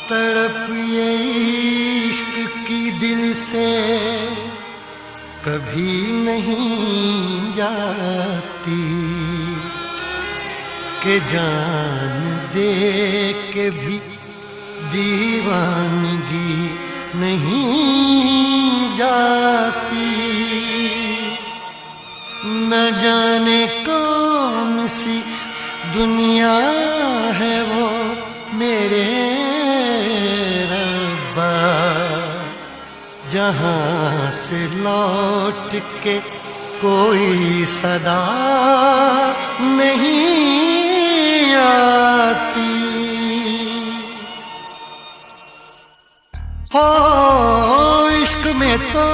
तड़प ये इश्क की दिल से कभी नहीं जाती कि जान दे के भी दीवानगी नहीं जाती। न जाने कौन सी दुनिया है वो मेरे रब्बा, जहाँ से लौट के कोई सदा नहीं आती। हो इश्क में तो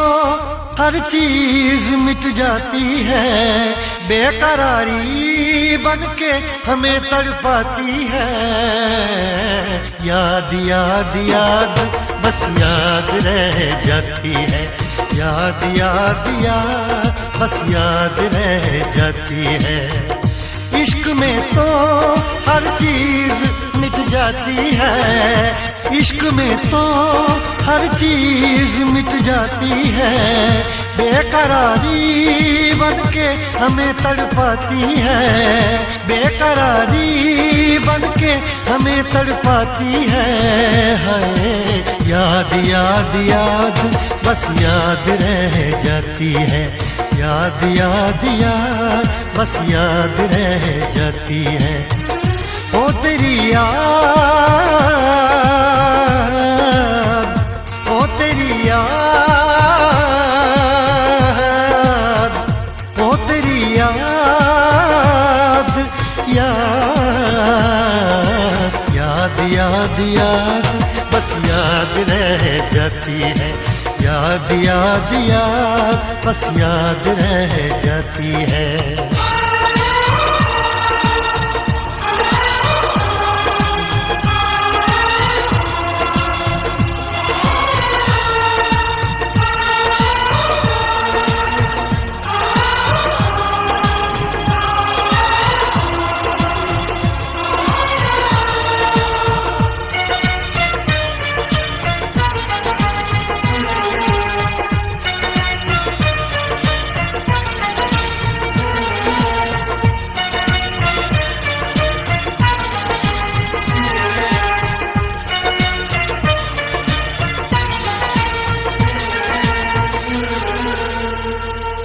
हर चीज मिट जाती है, बेकरारी बन के हमें तड़पाती है। याद याद याद बस याद रह जाती है, याद याद याद बस याद रह जाती है। इश्क में तो हर चीज मिट जाती है, इश्क में तो हर चीज मिट जाती है। बेकरारी बन के हमें तड़पाती है, बेकरारी बन के हमें तड़पाती है। हाय याद याद याद बस याद रह जाती है, याद याद याद बस याद रह जाती है। ओ तेरी याद, ओ तेरी याद, ओ तेरी याद, याद याद याद याद बस याद रह जाती है, याद याद याद बस याद रह जाती है।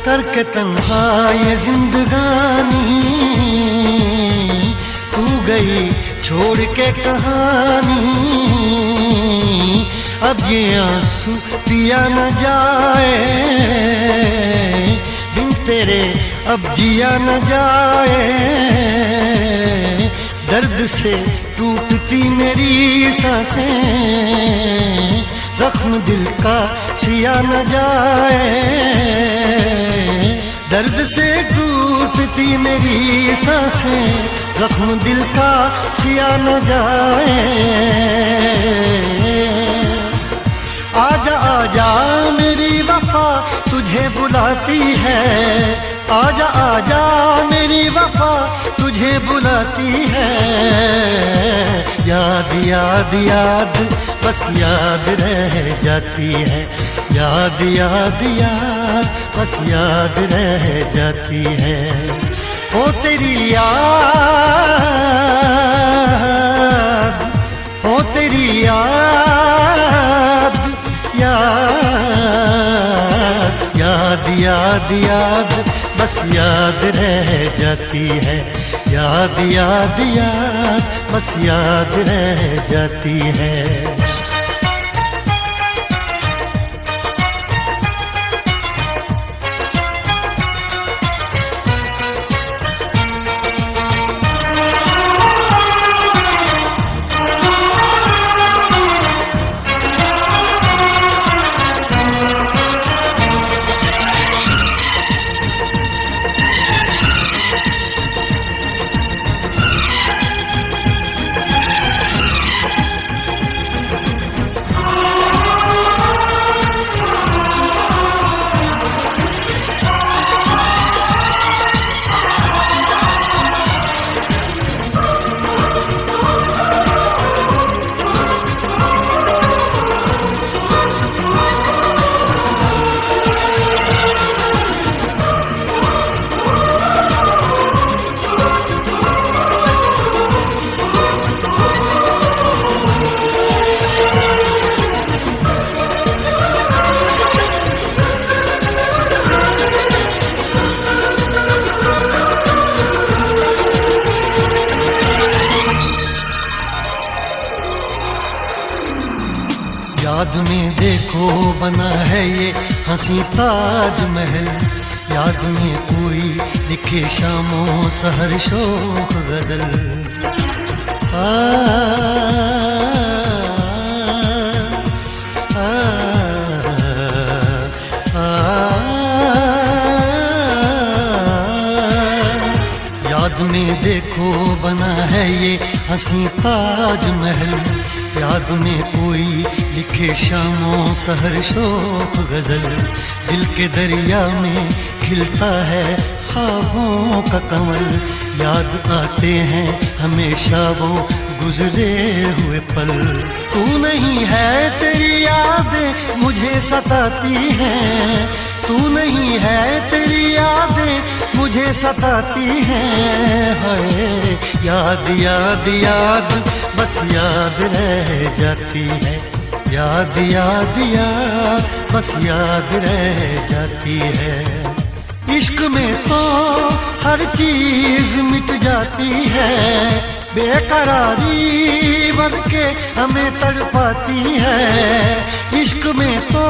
करके तन्हा ये जिंदगानी तू गई छोड़ के कहानी। अब ये आंसू पिया न जाए बिन तेरे, अब जिया न जाए। दर्द से टूटती मेरी सांसें, जख्म दिल का सिया न जाए। दर्द से टूटती मेरी सांसें, जख्म दिल का सिया न जाए। आजा आजा मेरी वफा तुझे बुलाती है, आजा आजा मेरी वफा तुझे बुलाती है। याद याद याद बस याद रह जाती है, याद याद याद बस याद रह जाती है। ओ तेरी याद, ओ तेरी याद, याद याद याद याद बस याद रह जाती है, याद याद याद बस याद रह जाती है। याद में देखो बना है ये हंसी ताजमहल, याद में कोई लिखे शामों सहर शोख गजल। याद में देखो बना है ये हंसी ताजमहल, याद में कोई लिखे शामों सहर शोख गजल। दिल के दरिया में खिलता है ख्वाबों का कमल, याद आते हैं हमेशा वो गुजरे हुए पल। तू नहीं है तेरी यादें मुझे सताती हैं, तू नहीं है तेरी यादें मुझे सताती हैं। हाय याद याद याद बस याद रह जाती है, याद याद याद बस याद रह जाती है। इश्क में तो हर चीज मिट जाती है, बेकरारी बन के हमें तड़पाती है। इश्क में तो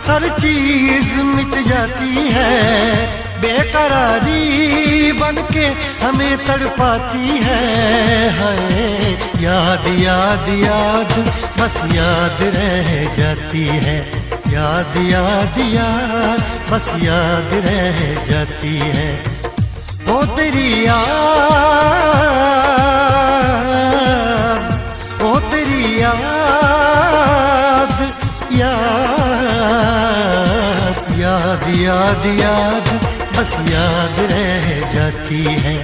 हर चीज मिट जाती है, बेकरारी बन के हमें तड़पाती है। हाय याद याद याद बस याद रह जाती है, याद याद याद बस याद रह जाती है। ओ तेरी याद, ओ तेरी याद, याद याद याद याद बस याद रह जाती है,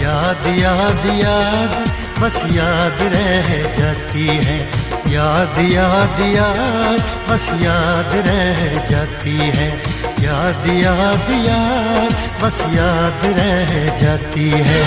याद याद याद बस याद रह जाती है। याद याद याद बस याद रह जाती है, याद याद याद बस याद रह जाती है।